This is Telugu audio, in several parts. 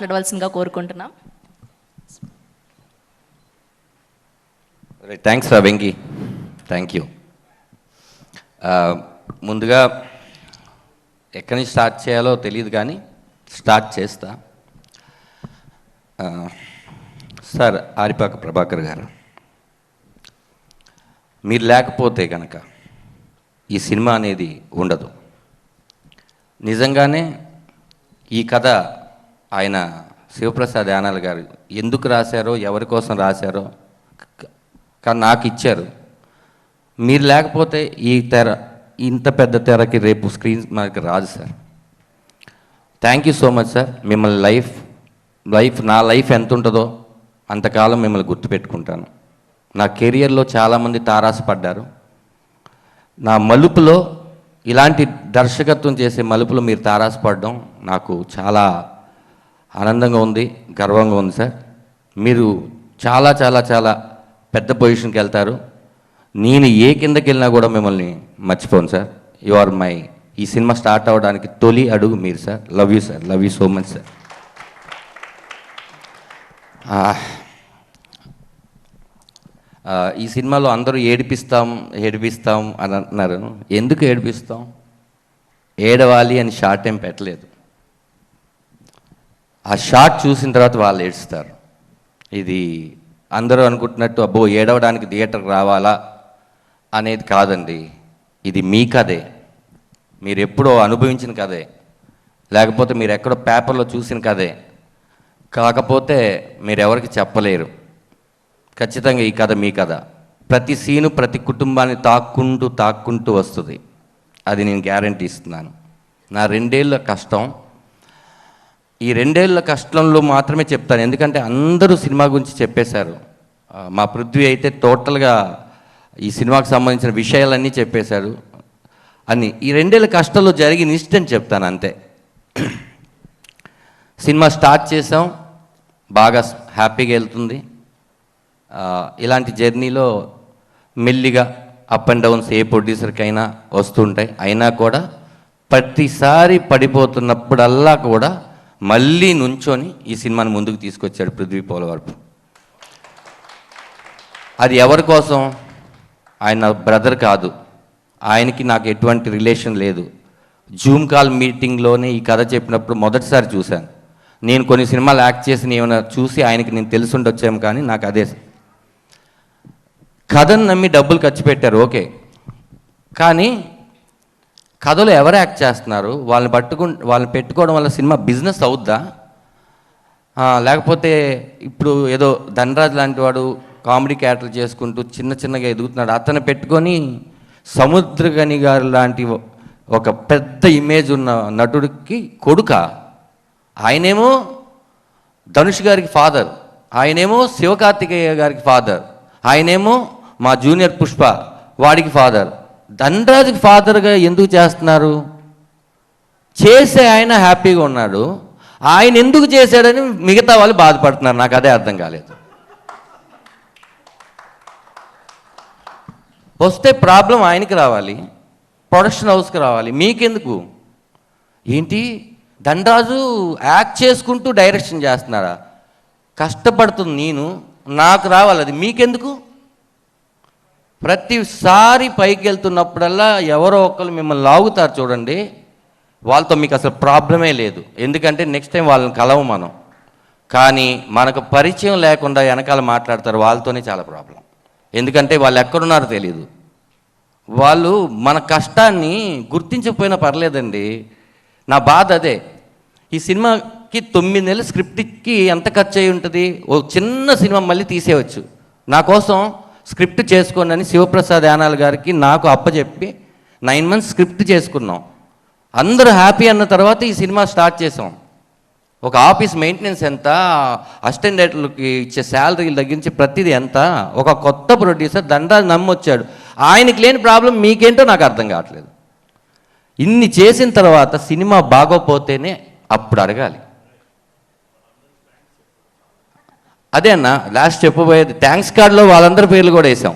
మాట్లాడవలసిందిగా కోరుకుంటున్నాం. Thanks Venky, thank you. ముందుగా ఎక్కడి నుంచి స్టార్ట్ చేయాలో తెలియదు కానీ స్టార్ట్ చేస్తా. సార్ ఆరిపాక ప్రభాకర్ గారు, మీరు లేకపోతే కనుక ఈ సినిమా అనేది ఉండదు. నిజంగానే ఈ కథ ఆయన శివప్రసాద్ యానాల్ గారు ఎందుకు రాశారో, ఎవరి కోసం రాశారో కానీ నాకు ఇచ్చారు. మీరు లేకపోతే ఈ తెర, ఇంత పెద్ద తెరకి రేపు స్క్రీన్ మనకి రాదు sir. Thank you so much sir. మిమ్మల్ని నా లైఫ్ ఎంత ఉంటుందో అంతకాలం మిమ్మల్ని గుర్తుపెట్టుకుంటాను. నా కెరియర్లో చాలామంది తారాసపడ్డారు. నా మలుపులో ఇలాంటి దర్శకత్వం చేసే మలుపులో మీరు తారాసపడడం నాకు చాలా ఆనందంగా ఉంది, గర్వంగా ఉంది సార్. మీరు చాలా చాలా చాలా పెద్ద పొజిషన్కి వెళ్తారు. నేను ఏ కిందకి వెళ్ళినా కూడా మిమ్మల్ని మర్చిపోను సార్. యు ఆర్ మై, ఈ సినిమా స్టార్ట్ అవ్వడానికి తొలి అడుగు మీరు sir. Love you sir, love you so much sir. ఈ సినిమాలో అందరూ ఏడిపిస్తాం అని అంటున్నారు. ఎందుకు ఏడిపిస్తాం? ఏడవాలి అని షార్ట్ ఏం పెట్టలేదు. ఆ షార్ట్ చూసిన తర్వాత వాళ్ళు ఏడుస్తారు. ఇది అందరూ అనుకుంటున్నట్టు అబ్బో ఏడవడానికి థియేటర్కి రావాలా అనేది కాదండి. ఇది మీ కథే, మీరు ఎప్పుడో అనుభవించిన కథే, లేకపోతే మీరు ఎక్కడో పేపర్లో చూసిన కథే. కాకపోతే మీరు ఎవరికి చెప్పలేరు. ఖచ్చితంగా ఈ కథ మీ కథ. ప్రతి సీను ప్రతి కుటుంబాన్ని తాక్కుంటూ వస్తుంది. అది నేను గ్యారంటీ ఇస్తున్నాను. నా 2 ఏళ్ళ కష్టం, ఈ 2 ఏళ్ళ కష్టంలో మాత్రమే చెప్తాను. ఎందుకంటే అందరూ సినిమా గురించి చెప్పేశారు. మా పృథ్వీ అయితే టోటల్గా ఈ సినిమాకి సంబంధించిన విషయాలన్నీ చెప్పేశారు. అన్నీ ఈ 2 ఏళ్ళ కష్టంలో జరిగిన ఇన్సిడెంట్ చెప్తాను అంతే. సినిమా స్టార్ట్ చేసాం, బాగా హ్యాపీగా వెళ్తుంది. ఇలాంటి జర్నీలో మెల్లిగా అప్ అండ్ డౌన్స్ ఏ ప్రొడ్యూసర్కైనా వస్తుంటాయి. అయినా కూడా ప్రతిసారి పడిపోతున్నప్పుడల్లా కూడా మళ్ళీ నుంచొని ఈ సినిమాని ముందుకు తీసుకొచ్చాడు పృథ్వీ పోలవరపు. అది ఎవరి కోసం? ఆయన బ్రదర్ కాదు, ఆయనకి నాకు ఎటువంటి రిలేషన్ లేదు. జూమ్ కాల్ మీటింగ్లోనే ఈ కథ చెప్పినప్పుడు మొదటిసారి చూశాను. నేను కొన్ని సినిమాలు యాక్ట్ చేసి ఏమైనా చూసి ఆయనకి నేను తెలుసుండొచ్చాము, కానీ నాకు అదే కథను నమ్మి డబ్బులు ఖర్చు పెట్టారు, ఓకే. కానీ కథలో ఎవరు యాక్ట్ చేస్తున్నారు? వాళ్ళని పెట్టుకోవడం వల్ల సినిమా బిజినెస్ అవుద్దా? లేకపోతే ఇప్పుడు ఏదో ధనరాజ్ లాంటి వాడు కామెడీ క్యారెక్టర్ చేసుకుంటూ చిన్నగా ఎదుగుతున్నాడు, అతను పెట్టుకొని సముద్రగని గారు లాంటి ఒక పెద్ద ఇమేజ్ ఉన్న నటుడికి కొడుక? ఆయనేమో ధనుష్ గారికి ఫాదర్, ఆయనేమో శివకార్తికేయ గారికి ఫాదర్, ఆయనేమో మా జూనియర్ పుష్ప వాడికి ఫాదర్. ధనరాజుకి ఫాదర్గా ఎందుకు చేస్తున్నారు? చేసే ఆయన హ్యాపీగా ఉన్నాడు, ఆయన ఎందుకు చేశాడని మిగతా వాళ్ళు బాధపడుతున్నారు. నాకు అదే అర్థం కాలేదు. వస్తే ప్రాబ్లం ఆయనకి రావాలి, ప్రొడక్షన్ హౌస్కి రావాలి, మీకెందుకు? ఏంటి ధనరాజు యాక్ట్ చేసుకుంటూ డైరెక్షన్ చేస్తున్నారా? కష్టపడుతుంది నేను, నాకు రావాలి, అది మీకెందుకు? ప్రతిసారి పైకి వెళ్తున్నప్పుడల్లా ఎవరో ఒకరు మిమ్మల్ని లాగుతారు చూడండి, వాళ్ళతో మీకు అసలు ప్రాబ్లమే లేదు. ఎందుకంటే నెక్స్ట్ టైం వాళ్ళని కలవు మనం. కానీ మనకు పరిచయం లేకుండా వెనకాల మాట్లాడతారు, వాళ్ళతోనే చాలా ప్రాబ్లం. ఎందుకంటే వాళ్ళు ఎక్కడున్నారో తెలియదు. వాళ్ళు మన కష్టాన్ని గుర్తించకపోయినా పర్లేదండి. నా బాధ అదే. ఈ సినిమాకి 9 నెలల స్క్రిప్ట్కి ఎంత ఖర్చు అయి ఉంటుంది? ఓ చిన్న సినిమా మళ్ళీ తీసేయవచ్చు. నా కోసం స్క్రిప్ట్ చేసుకోండి అని శివప్రసాద్ యానాల్ గారికి నాకు అప్పచెప్పి 9 months స్క్రిప్ట్ చేసుకున్నాం. అందరూ హ్యాపీ అన్న తర్వాత ఈ సినిమా స్టార్ట్ చేసాం. ఒక ఆఫీస్ మెయింటెనెన్స్ ఎంత, అసిస్టెంట్ డైరెక్టర్లకి ఇచ్చే శాలరీలు తగ్గించి ప్రతిదీ ఎంత. ఒక కొత్త ప్రొడ్యూసర్ ధనరాజు నమ్మొచ్చాడు, ఆయనకి లేని ప్రాబ్లం మీకేంటో నాకు అర్థం కావట్లేదు. ఇన్ని చేసిన తర్వాత సినిమా బాగోపోతేనే అప్పుడు అడగాలి. అదే అన్న లాస్ట్ చెప్పబోయేది. థ్యాంక్స్ కార్డులో వాళ్ళందరి పేర్లు కూడా వేసాం.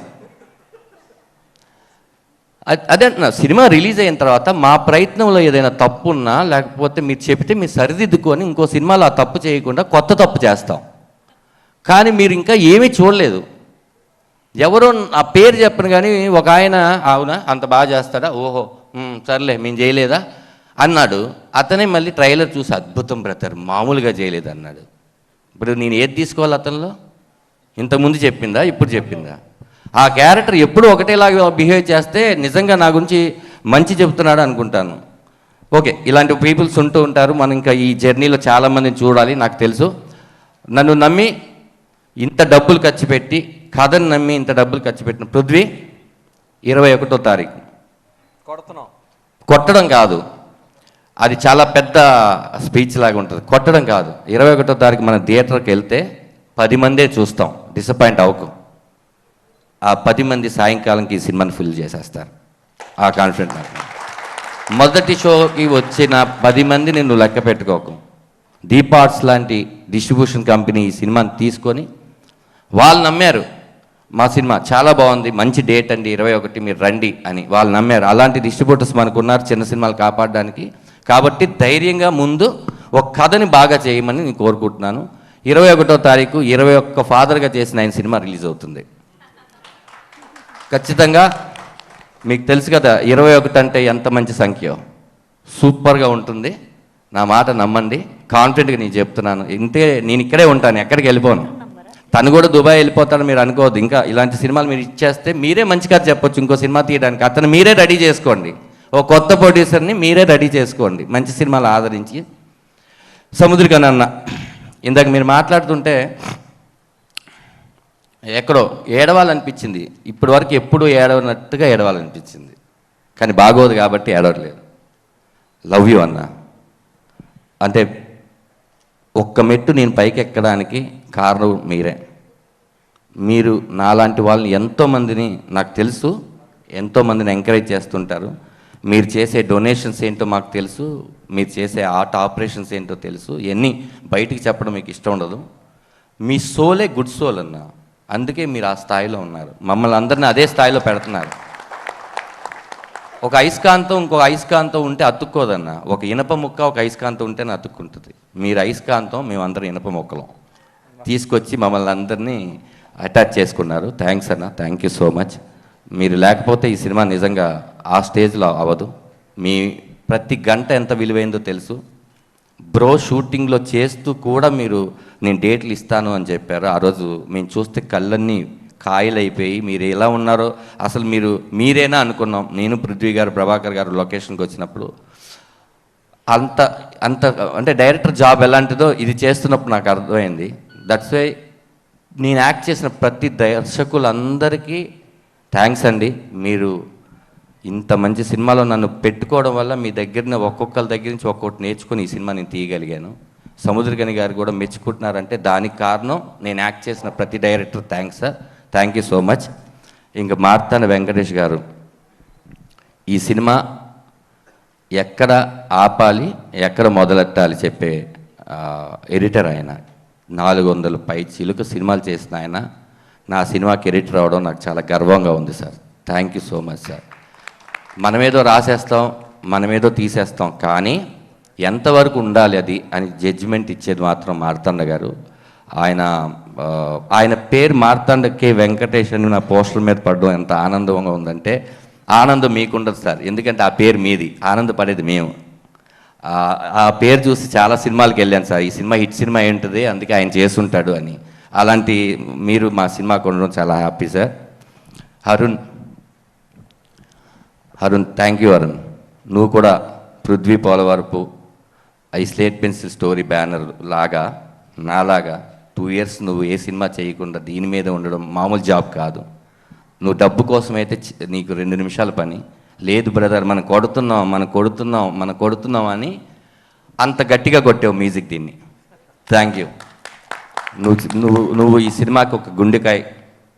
అదే అంటున్నా, సినిమా రిలీజ్ అయిన తర్వాత మా ప్రయత్నంలో ఏదైనా తప్పు ఉన్నా లేకపోతే మీరు చెబితే మీరు సరిదిద్దుకొని ఇంకో సినిమాలో ఆ తప్పు చేయకుండా కొత్త తప్పు చేస్తాం. కానీ మీరు ఇంకా ఏమీ చూడలేదు. ఎవరో ఆ పేరు చెప్పను కానీ ఒక ఆయన అవునా అంత బాగా చేస్తాడా, ఓహో సర్లే మేము చేయలేదా అన్నాడు. అతనే మళ్ళీ ట్రైలర్ చూసి అద్భుతం బ్రదర్ మామూలుగా చేయలేదు అన్నాడు. ఇప్పుడు నేను ఏది తీసుకోవాలి అతనిలో? ఇంతకుముందు చెప్పిందా, ఇప్పుడు చెప్పిందా? ఆ క్యారెక్టర్ ఎప్పుడు ఒకటేలాగా బిహేవ్ చేస్తే నిజంగా నా గురించి మంచి చెబుతున్నాడు అనుకుంటాను. ఓకే, ఇలాంటి పీపుల్స్ ఉంటూ ఉంటారు. మనం ఇంకా ఈ జర్నీలో చాలామందిని చూడాలి. నాకు తెలుసు, నన్ను నమ్మి ఇంత డబ్బులు ఖర్చు పెట్టి, కథను నమ్మి ఇంత డబ్బులు ఖర్చు పెట్టిన పృథ్వీ 21వ తారీఖు కొట్టడం కాదు, అది చాలా పెద్ద స్పీచ్ లాగా ఉంటుంది. కొట్టడం కాదు, 21వ తారీఖు మన థియేటర్కి వెళ్తే 10 మందే చూస్తాం, డిసప్పాయింట్ అవ్వకు. ఆ 10 మంది సాయంకాలంకి ఈ సినిమాని ఫిల్ చేసేస్తారు. ఆ కాన్ఫిడెంట్ నాకు. మొదటి షోకి వచ్చిన 10 మందిని నువ్వు లెక్క పెట్టుకోకు. దీపార్ట్స్ లాంటి డిస్ట్రిబ్యూషన్ కంపెనీ ఈ సినిమాని తీసుకొని వాళ్ళు నమ్మారు, మా సినిమా చాలా బాగుంది, మంచి డేట్ అండి 21 మీరు రండి అని వాళ్ళు నమ్మారు. అలాంటి డిస్ట్రిబ్యూటర్స్ మనకు ఉన్నారు చిన్న సినిమాలు కాపాడడానికి. కాబట్టి ధైర్యంగా ముందు ఒక కథని బాగా చేయమని నేను కోరుకుంటున్నాను. 21వ తారీఖు 21 ఫాదర్గా చేసిన ఆయన సినిమా రిలీజ్ అవుతుంది. ఖచ్చితంగా మీకు తెలుసు కదా 21 అంటే ఎంత మంచి సంఖ్య, సూపర్గా ఉంటుంది. నా మాట నమ్మండి, కాన్ఫిడెంట్గా నేను చెప్తున్నాను. ఇంతే, నేను ఇక్కడే ఉంటాను, ఎక్కడికి వెళ్ళిపోను. తను కూడా దుబాయ్ వెళ్ళిపోతాను మీరు అనుకోవద్దు. ఇంకా ఇలాంటి సినిమాలు మీరు ఇచ్చేస్తే మీరే మంచి కథ చెప్పొచ్చు ఇంకో సినిమా తీయడానికి. అతను మీరే రెడీ చేసుకోండి, ఓ కొత్త ప్రొడ్యూసర్ని మీరే రెడీ చేసుకోండి, మంచి సినిమాలు ఆదరించి. సముద్రికన్ అన్న ఇందాక మీరు మాట్లాడుతుంటే ఎక్కడో ఏడవాలనిపించింది. ఇప్పటి వరకు ఎప్పుడూ ఏడవనట్టుగా ఏడవాలనిపించింది, కానీ బాగోదు కాబట్టి ఏడవట్లేదు. లవ్ యూ అన్న. అంటే ఒక్క మెట్టు నేను పైకి ఎక్కడానికి కారణం మీరే. మీరు నాలాంటి వాళ్ళని ఎంతోమందిని, నాకు తెలుసు, ఎంతోమందిని ఎంకరేజ్ చేస్తుంటారు. మీరు చేసే డొనేషన్స్ ఏంటో మాకు తెలుసు, మీరు చేసే ఆర్ట్ ఆపరేషన్స్ ఏంటో తెలుసు. ఇవన్నీ బయటికి చెప్పడం మీకు ఇష్టం ఉండదు. మీ సోలే గుడ్ సోల్ అన్న, అందుకే మీరు ఆ స్థాయిలో ఉన్నారు. మమ్మల్ని అందరినీ అదే స్థాయిలో పెడుతున్నారు. ఒక అయస్కాంతం ఇంకొక అయస్కాంతం ఉంటే అతుక్కోదన్న. ఒక ఇనప ముక్క ఒక అయస్కాంతం ఉంటేనే అతుక్కుంటుంది. మీరు అయస్కాంతం, మేమందరం ఇనప ముక్కలం తీసుకొచ్చి మమ్మల్ని అందరినీ అటాచ్ చేసుకున్నారు. థ్యాంక్స్ అన్న, థ్యాంక్ యూ సో మచ్. మీరు లేకపోతే ఈ సినిమా నిజంగా ఆ స్టేజ్లో అవ్వదు. మీ ప్రతి గంట ఎంత విలువైందో తెలుసు. బ్రో షూటింగ్లో చేస్తూ కూడా మీరు నేను డేట్లు ఇస్తాను అని చెప్పారు. ఆ రోజు మేము చూస్తే కళ్ళన్నీ కాయలైపోయి మీరు ఎలా ఉన్నారో అసలు మీరేనా అనుకున్నాం. నేను, పృథ్వీ గారు, ప్రభాకర్ గారు లొకేషన్కి వచ్చినప్పుడు అంత అంటే డైరెక్టర్ జాబ్ ఎలాంటిదో ఇది చేస్తున్నప్పుడు నాకు అర్థమైంది. దట్స్ వై నేను యాక్ట్ చేసిన ప్రతి దర్శకులందరికీ థ్యాంక్స్ అండి. మీరు ఇంత మంచి సినిమాలో నన్ను పెట్టుకోవడం వల్ల మీ దగ్గర ఒక్కొక్కరి దగ్గర నుంచి ఒక్కొక్కటి నేర్చుకుని ఈ సినిమా నేను తీయగలిగాను. సముద్రగని గారు కూడా మెచ్చుకుంటున్నారంటే దానికి కారణం నేను యాక్ట్ చేసిన ప్రతి director. Thanks sir, thank you so much. ఇంకా మార్తాండ వెంకటేష్ గారు, ఈ సినిమా ఎక్కడ ఆపాలి ఎక్కడ మొదలెట్టాలి చెప్పే ఎడిటర్ ఆయన. 400 పై చిలుక సినిమాలు చేసిన ఆయన నా సినిమాకి ఎడిటర్ అవడం నాకు చాలా గర్వంగా ఉంది sir. Thank you so much sir. మనమేదో రాసేస్తాం, మనమేదో తీసేస్తాం, కానీ ఎంతవరకు ఉండాలి అది అని జడ్జిమెంట్ ఇచ్చేది మాత్రం మార్తాండ గారు. ఆయన పేరు మార్తాండ కే వెంకటేష్ అని నా పోస్టర్ మీద పడడం ఎంత ఆనందంగా ఉందంటే, ఆనందం మీకుండదు సార్, ఎందుకంటే ఆ పేరు మీది, ఆనందపడేది మేము. ఆ పేరు చూసి చాలా సినిమాలకు వెళ్ళాను సార్, ఈ సినిమా హిట్ సినిమా ఏంటిది అందుకే ఆయన చేసుంటాడు అని. అలాంటి మీరు మా సినిమాకు ఉండడం చాలా happy sir. Arun thank you Arun. నువ్వు కూడా Prithvi Polavarapu I slate pencil story banner లాగా నాలాగా 2 years నువ్వు ఏ సినిమా చేయకుండా దీని మీద ఉండడం మామూలు జాబ్ కాదు. నువ్వు డబ్బు కోసమైతే నీకు 2 నిమిషాల పని లేదు బ్రదర్, మనం కొడుతున్నాం అని అంత గట్టిగా కొట్టావు మ్యూజిక్ దీన్ని. Thank you. నువ్వు ఈ సినిమాకి ఒక గుండెకాయ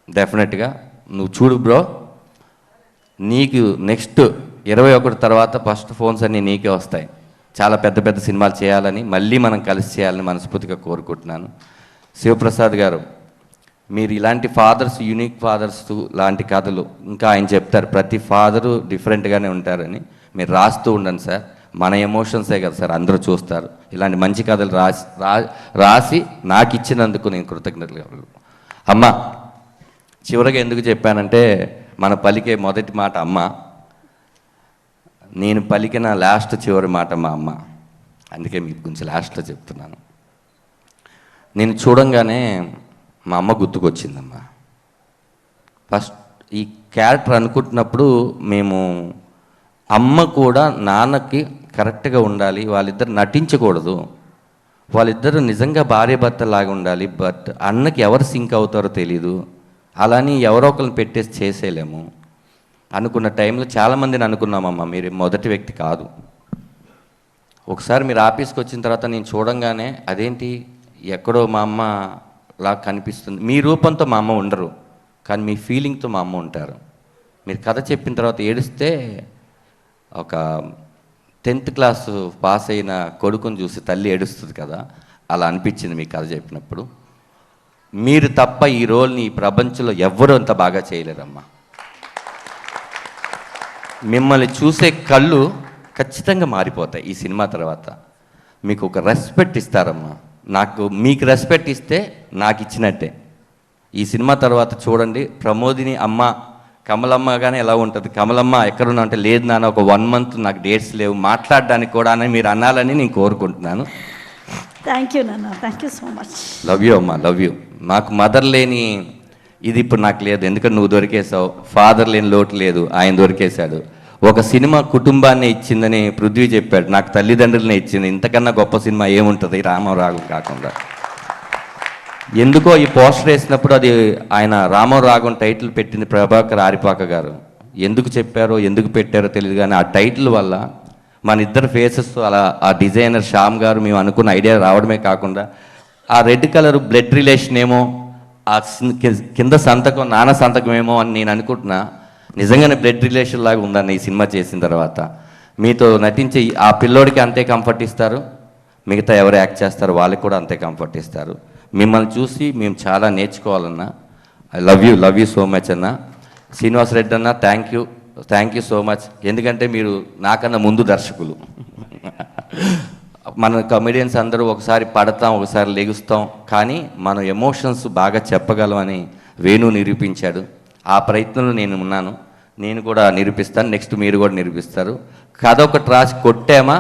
డెఫినెట్గా. నువ్వు చూడు బ్రో, నీకు నెక్స్ట్ 21 తర్వాత ఫస్ట్ ఫోన్స్ అన్నీ నీకే వస్తాయి. చాలా పెద్ద పెద్ద సినిమాలు చేయాలని, మళ్ళీ మనం కలిసి చేయాలని మనస్ఫూర్తిగా కోరుకుంటున్నాను. శివప్రసాద్ గారు, మీరు ఇలాంటి ఫాదర్స్, యూనిక్ ఫాదర్స్ లాంటి కథలు ఇంకా ఆయన చెప్తారు, ప్రతి ఫాదరు డిఫరెంట్గానే ఉంటారని. మీరు రాస్తూ ఉండండి సార్. మన ఎమోషన్సే కదా సార్ అందరూ చూస్తారు. ఇలాంటి మంచి కథలు రాసి నాకు ఇచ్చినందుకు నేను కృతజ్ఞతలు. అమ్మ, చివరిగా ఎందుకు చెప్పానంటే, మన పలికే మొదటి మాట అమ్మ, నేను పలికిన లాస్ట్ చివరి మాట మా అమ్మ. అందుకే మీకు గురించి లాస్ట్లో చెప్తున్నాను. నేను చూడంగానే మా అమ్మ గుర్తుకొచ్చిందమ్మా. ఫస్ట్ ఈ క్యారెక్టర్ అనుకుంటున్నప్పుడు మేము అమ్మ కూడా నాన్నకి కరెక్ట్గా ఉండాలి, వాళ్ళిద్దరు నటించకూడదు, వాళ్ళిద్దరూ నిజంగా భార్య భర్తలాగా ఉండాలి, బట్ అన్నకి ఎవరు సింక్ అవుతారో తెలీదు, అలాని ఎవరో ఒకరిని పెట్టేసి చేసేయలేము అనుకున్న టైంలో చాలామందిని అనుకున్నామమ్మా, మీరు మొదటి వ్యక్తి కాదు. ఒకసారి మీరు ఆఫీస్కి వచ్చిన తర్వాత నేను చూడంగానే అదేంటి ఎక్కడో మా అమ్మ లాగా కనిపిస్తుంది. మీ రూపంతో మా అమ్మ ఉండరు, కానీ మీ ఫీలింగ్తో మా అమ్మ ఉంటారు. మీరు కథ చెప్పిన తర్వాత ఏడిస్తే ఒక 10th క్లాస్ పాస్ అయిన కొడుకుని చూసి తల్లి ఏడుస్తుంది కదా, అలా అనిపించింది మీ కథ చెప్పినప్పుడు. మీరు తప్ప ఈ రోల్ని ఈ ప్రపంచంలో ఎవ్వరూ అంత బాగా చేయలేరమ్మా. మిమ్మల్ని చూసే కళ్ళు ఖచ్చితంగా మారిపోతాయి ఈ సినిమా తర్వాత. మీకు ఒక రెస్పెక్ట్ ఇస్తారమ్మా. మీకు రెస్పెక్ట్ ఇస్తే నాకు ఇచ్చినట్టే. ఈ సినిమా తర్వాత చూడండి, ప్రమోదిని అమ్మ కమలమ్మగానే ఎలా ఉంటుంది, కమలమ్మ ఎక్కడున్నా అంటే, లేదు నాన్న ఒక 1 month నాకు డేట్స్ లేవు మాట్లాడడానికి కూడా అని మీరు అనాలని నేను కోరుకుంటున్నాను. థ్యాంక్ యూ నాన్న, thank you so much. Love you అమ్మా, లవ్ యూ. మాకు మదర్ లేని ఇది ఇప్పుడు నాకు లేదు, ఎందుకంటే నువ్వు దొరికేసావు. ఫాదర్ లేని లోటు లేదు, ఆయన దొరికేశాడు. ఒక సినిమా కుటుంబాన్ని ఇచ్చిందని పృథ్వీ చెప్పాడు, నాకు తల్లిదండ్రులనే ఇచ్చింది. ఇంతకన్నా గొప్ప సినిమా ఏముంటుంది రామరాగం కాకుండా. ఎందుకో ఈ పోస్టర్ వేసినప్పుడు అది ఆయన రామరాగం టైటిల్ పెట్టింది ప్రభాకర్ ఆరిపాక గారు. ఎందుకు చెప్పారో ఎందుకు పెట్టారో తెలియదు, కానీ ఆ టైటిల్ వల్ల మన ఇద్దరు ఫేసెస్ అలా, ఆ డిజైనర్ శ్యామ్ గారు మేము అనుకున్న ఐడియా రావడమే కాకుండా, ఆ రెడ్ కలర్ బ్లడ్ రిలేషన్ ఏమో, ఆ కింద సంతకం నాన్న సంతకం ఏమో అని నేను అనుకుంటున్నా. నిజంగానే బ్లడ్ రిలేషన్ లాగా ఉందని ఈ సినిమా చేసిన తర్వాత. మీతో నటించి ఆ పిల్లోడికి అంతే కంఫర్ట్ ఇస్తారు, మిగతా ఎవరు యాక్ట్ చేస్తారో వాళ్ళకి కూడా అంతే కంఫర్ట్ ఇస్తారు. మిమ్మల్ని చూసి మేము చాలా నేర్చుకోవాలన్నా. I love you so much అన్న. శ్రీనివాస్ రెడ్డి అన్న, థ్యాంక్ యూ సో మచ్. ఎందుకంటే మీరు నాకన్నా ముందు దర్శకులు. మన కమెడియన్స్ అందరూ ఒకసారి పడతాం, ఒకసారి లెగుస్తాం, కానీ మనం ఎమోషన్స్ బాగా చెప్పగలమని వేణు నిరూపించాడు. ఆ ప్రయత్నంలో నేను ఉన్నాను, నేను కూడా నిరూపిస్తాను. నెక్స్ట్ మీరు కూడా నిరూపిస్తారు. కథ ఒకటి రాసి కొట్టామా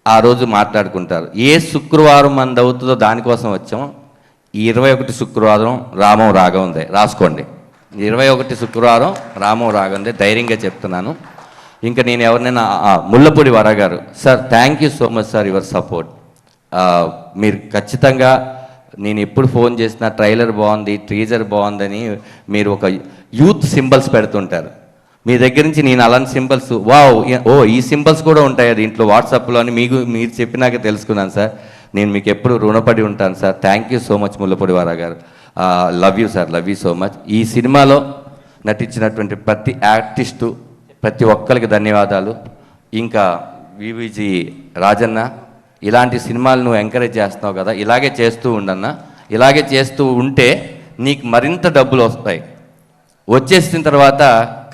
ఆ రోజు మాట్లాడుకుంటారు. ఏ శుక్రవారం మనది అవుతుందో దానికోసం వచ్చాం. ఈ 21 శుక్రవారం రామం రాగందే, రాసుకోండి. 21 శుక్రవారం రామం రాగందే, ధైర్యంగా చెప్తున్నాను. ఇంకా నేను ఎవరినైనా ముళ్ళపూడి వర గారు, sir thank you so much sir, your support. మీరు ఖచ్చితంగా నేను ఎప్పుడు ఫోన్ చేసినా ట్రైలర్ బాగుంది, టీజర్ బాగుందని మీరు ఒక యూత్ సింబల్స్ పెడుతుంటారు. మీ దగ్గర నుంచి నేను అలాంటి సింబల్స్, ఈ సింబల్స్ కూడా ఉంటాయి దీంట్లో వాట్సాప్లో అని మీరు చెప్పినాక తెలుసుకున్నాను సార్. నేను మీకు ఎప్పుడు రుణపడి ఉంటాను sir. Thank you so much Mullapudi వారా గారు. Love you sir, love you so much. ఈ సినిమాలో నటించినటువంటి ప్రతి ఆర్టిస్టు, ప్రతి ఒక్కరికి ధన్యవాదాలు. ఇంకా వివిజి రాజన్న, ఇలాంటి సినిమాలు నువ్వు ఎంకరేజ్ చేస్తున్నావు కదా, ఇలాగే చేస్తూ ఉండన్నా. ఇలాగే చేస్తూ ఉంటే నీకు మరింత డబ్బులు వస్తాయి. వచ్చేసిన తర్వాత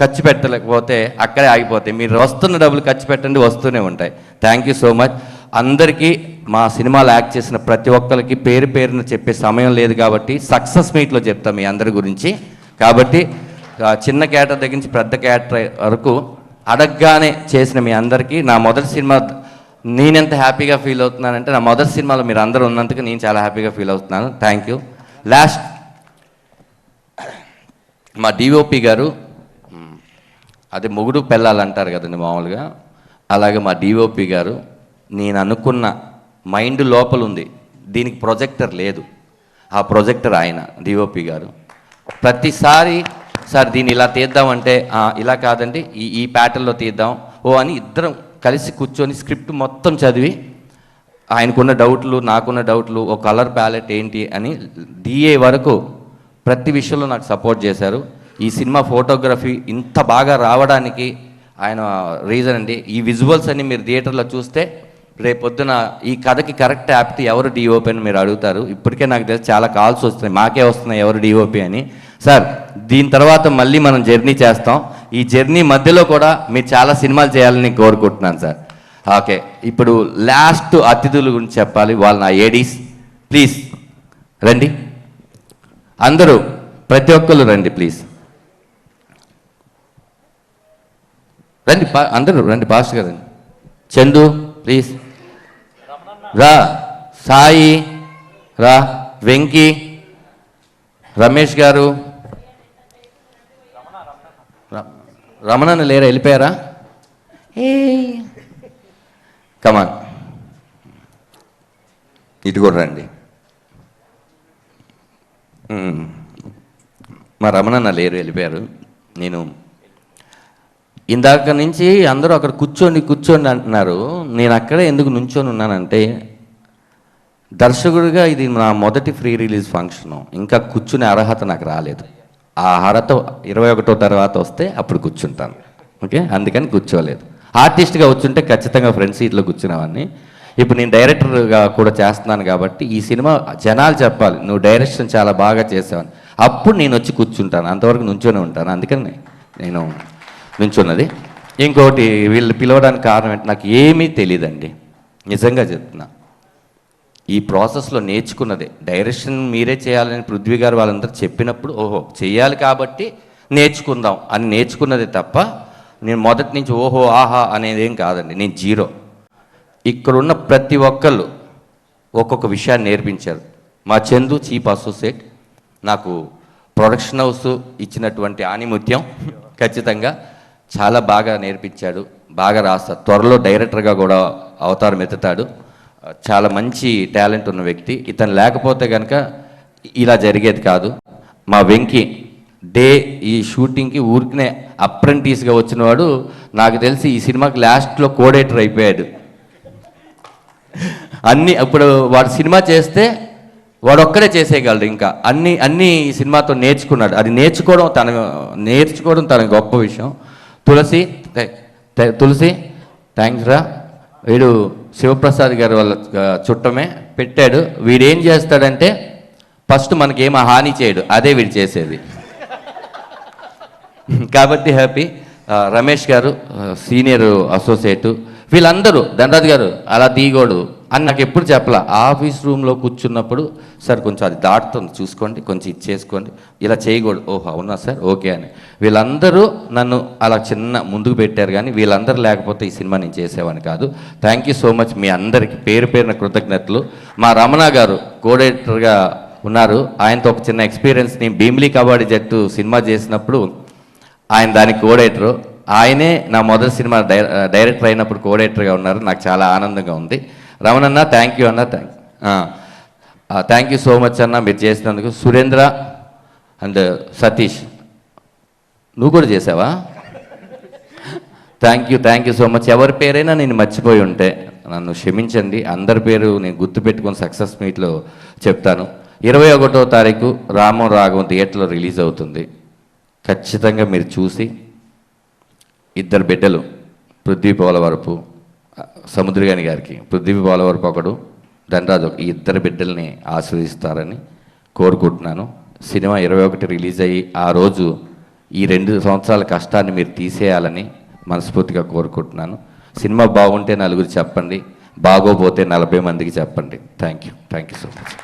ఖర్చు పెట్టలేకపోతే అక్కడే ఆగిపోతాయి. మీరు వస్తున్న డబ్బులు ఖర్చు పెట్టండి, వస్తూనే ఉంటాయి. థ్యాంక్ యూ సో మచ్ అందరికీ. మా సినిమాలో యాక్ట్ చేసిన ప్రతి ఒక్కరికి పేరు పేరున చెప్పే సమయం లేదు కాబట్టి సక్సెస్ మీట్లో చెప్తాం మీ అందరి గురించి. కాబట్టి చిన్న క్యారెక్టర్ దగ్గర నుంచి పెద్ద క్యారెక్టర్ వరకు అడగగానే చేసిన మీ అందరికీ నా మొదటి సినిమా నేనెంత హ్యాపీగా ఫీల్ అవుతున్నానంటే, నా మొదటి సినిమాలో మీరు అందరూ ఉన్నందుకు నేను చాలా హ్యాపీగా ఫీల్ అవుతున్నాను. Thank you. లాస్ట్ మా డిఓపి గారు, అదే మొగుడు పెళ్ళాలంటారు కదండి మామూలుగా, అలాగే మా డిఓపి గారు, నేను అనుకున్న మైండ్ లోపల ఉంది, దీనికి ప్రొజెక్టర్ లేదు, ఆ ప్రొజెక్టర్ ఆయన డిఓపి గారు. ప్రతిసారి సార్ దీన్ని ఇలా తీద్దామంటే, ఇలా కాదండి ఈ ప్యాటర్న్లో తీద్దాం అని ఇద్దరం కలిసి కూర్చొని స్క్రిప్ట్ మొత్తం చదివి, ఆయనకున్న డౌట్లు నాకున్న డౌట్లు, ఓ కలర్ ప్యాలెట్ ఏంటి అని డిఏ వరకు ప్రతి విషయంలో నాకు సపోర్ట్ చేశారు. ఈ సినిమా ఫోటోగ్రఫీ ఇంత బాగా రావడానికి ఆయన రీజన్ అండి. ఈ విజువల్స్ అన్ని మీరు థియేటర్లో చూస్తే రేపొద్దున ఈ కథకి కరెక్ట్ యాప్ట్ ఎవరు డిఓపి అని మీరు అడుగుతారు. ఇప్పటికే నాకు తెలిసి చాలా కాల్స్ వస్తున్నాయి, మాకే వస్తున్నాయి ఎవరు డిఓపి అని. సార్ దీని తర్వాత మళ్ళీ మనం జర్నీ చేస్తాం. ఈ జర్నీ మధ్యలో కూడా మీరు చాలా సినిమాలు చేయాలని కోరుకుంటున్నాను సార్. ఓకే, ఇప్పుడు లాస్ట్ అతిథుల గురించి చెప్పాలి. వాళ్ళు నా ఏడీస్. ప్లీజ్ రండి, అందరూ ప్రతి ఒక్కరు రండి ప్లీజ్. రండి అందరూ రండి, పాస్టర్ గారు రండి. చందు ప్లీజ్ రా, సాయి రా, వెంకీ, రమేష్ గారు, రమణన్న లేరా, వెళ్ళిపోయారా? ఏ కమాన్, ఇటు కూడా రండి. మా రమణన్న లేరు, వెళ్ళిపోయారు. నేను ఇందాక నుంచి అందరూ అక్కడ కూర్చోండి అంటున్నారు. నేను అక్కడే ఎందుకు నుంచొని ఉన్నానంటే, దర్శకుడిగా ఇది నా మొదటి ఫ్రీ రిలీజ్ ఫంక్షను. ఇంకా కూర్చునే అర్హత నాకు రాలేదు. ఆ అర్హత 21వ తర్వాత వస్తే అప్పుడు కూర్చుంటాను. ఓకే, అందుకని కూర్చోలేదు. ఆర్టిస్ట్గా వచ్చుంటే ఖచ్చితంగా ఫ్రంట్ సీట్లో కూర్చునేవాడిని. ఇప్పుడు నేను డైరెక్టర్గా కూడా చేస్తున్నాను కాబట్టి ఈ సినిమా జనాలు చెప్పాలి, నువ్వు డైరెక్షన్ చాలా బాగా చేసావని. అప్పుడు నేను వచ్చి కూర్చుంటాను, అంతవరకు నుంచొని ఉంటాను. అందుకని నేను నుంచున్నది. ఇంకోటి, వీళ్ళు పిలవడానికి కారణం ఏంటి, నాకు ఏమీ తెలియదండి, నిజంగా చెప్తున్నా. ఈ ప్రాసెస్లో నేర్చుకున్నదే. డైరెక్షన్ మీరే చేయాలని పృథ్వీ గారు వాళ్ళందరూ చెప్పినప్పుడు ఓహో చేయాలి కాబట్టి నేర్చుకుందాం అని నేర్చుకున్నదే తప్ప నేను మొదటి నుంచి ఓహో ఆహా అనేది ఏం కాదండి. నేను జీరో. ఇక్కడున్న ప్రతి ఒక్కళ్ళు ఒక్కొక్క విషయాన్ని నేర్పించారు. మా చందు చీఫ్ అసోసియేట్ నాకు ప్రొడక్షన్ హౌస్ ఇచ్చినటువంటి ఆనిముత్యం ఖచ్చితంగా చాలా బాగా నేర్పించాడు. బాగా రాస్తాడు, త్వరలో డైరెక్టర్గా కూడా అవతారం ఎత్తుతాడు. చాలా మంచి టాలెంట్ ఉన్న వ్యక్తి. ఇతను లేకపోతే కనుక ఇలా జరిగేది కాదు. మా వెంకీ ఈ షూటింగ్కి ఊరికనే అప్రెంటిస్గా వచ్చినవాడు, నాకు తెలిసి ఈ సినిమాకి లాస్ట్లో కోడేటర్ అయిపోయాడు. ఇప్పుడు వాడు సినిమా చేస్తే వాడు ఒక్కడే చేసేయగలడు. ఇంకా అన్నీ ఈ సినిమాతో నేర్చుకున్నాడు. అది నేర్చుకోవడం తన గొప్ప విషయం. తులసి థ్యాంక్స్ రా. వీడు శివప్రసాద్ గారు వాళ్ళ చుట్టమే పెట్టాడు. వీడేం చేస్తాడంటే ఫస్ట్ మనకేం హాని చేయడు, అదే వీడు చేసేది. కాబట్టి హ్యాపీ. రమేష్ గారు సీనియర్ అసోసియేటు, వీళ్ళందరూ ధనరాజ్ గారు అలా తీయకూడదు అని నాకు ఎప్పుడు చెప్పలా. ఆఫీస్ రూమ్లో కూర్చున్నప్పుడు సార్ కొంచెం అది దాటుతుంది చూసుకోండి, కొంచెం ఇచ్చేసుకోండి, ఇలా చేయకూడదు. ఓహో అవునా సార్, ఓకే అని. వీళ్ళందరూ నన్ను అలా చిన్న ముందుకు పెట్టారు. కానీ వీళ్ళందరూ లేకపోతే ఈ సినిమా నేను చేసేవాడిని కాదు. థ్యాంక్ యూ సో మచ్ మీ అందరికీ పేరు పేరున కృతజ్ఞతలు. మా రమణ గారు కోఆర్డినేటర్గా ఉన్నారు. ఆయనతో ఒక చిన్న ఎక్స్పీరియన్స్, నేను భీమిలీ కబడ్డీ జట్టు సినిమా చేసినప్పుడు ఆయన దానికి కోఆర్డినేటరు. ఆయనే నా మొదటి సినిమా డైరెక్టర్ అయినప్పుడు కోఆర్డినేటర్గా ఉన్నారు. నాకు చాలా ఆనందంగా ఉంది. రమణన్న థ్యాంక్ యూ అన్న, థ్యాంక్ యూ సో మచ్ అన్న మీరు చేసినందుకు. సురేంద్ర అండ్ సతీష్, నువ్వు కూడా చేసావా? Thank you so much. ఎవరి పేరైనా నేను మర్చిపోయి ఉంటే నన్ను క్షమించండి. అందరి పేరు నేను గుర్తుపెట్టుకొని సక్సెస్ మీట్లో చెప్తాను. 21వ తారీఖు రామం రాఘవం థియేటర్లో రిలీజ్ అవుతుంది. ఖచ్చితంగా మీరు చూసి, ఇద్దరు బిడ్డలు పృథ్వీ పోలవరపు, సముద్రగాని గారికి పృథ్వీ పోలవరపు ఒకడు, ధనరాజు ఈ ఇద్దరు బిడ్డల్ని ఆశీర్వదిస్తారని కోరుకుంటున్నాను. సినిమా 21 రిలీజ్ అయ్యి ఆ రోజు ఈ 2 సంవత్సరాల కష్టాన్ని మీరు తీసేయాలని మనస్ఫూర్తిగా కోరుకుంటున్నాను. సినిమా బాగుంటే నలుగురు చెప్పండి, బాగోపోతే 40 మందికి చెప్పండి. Thank you so much.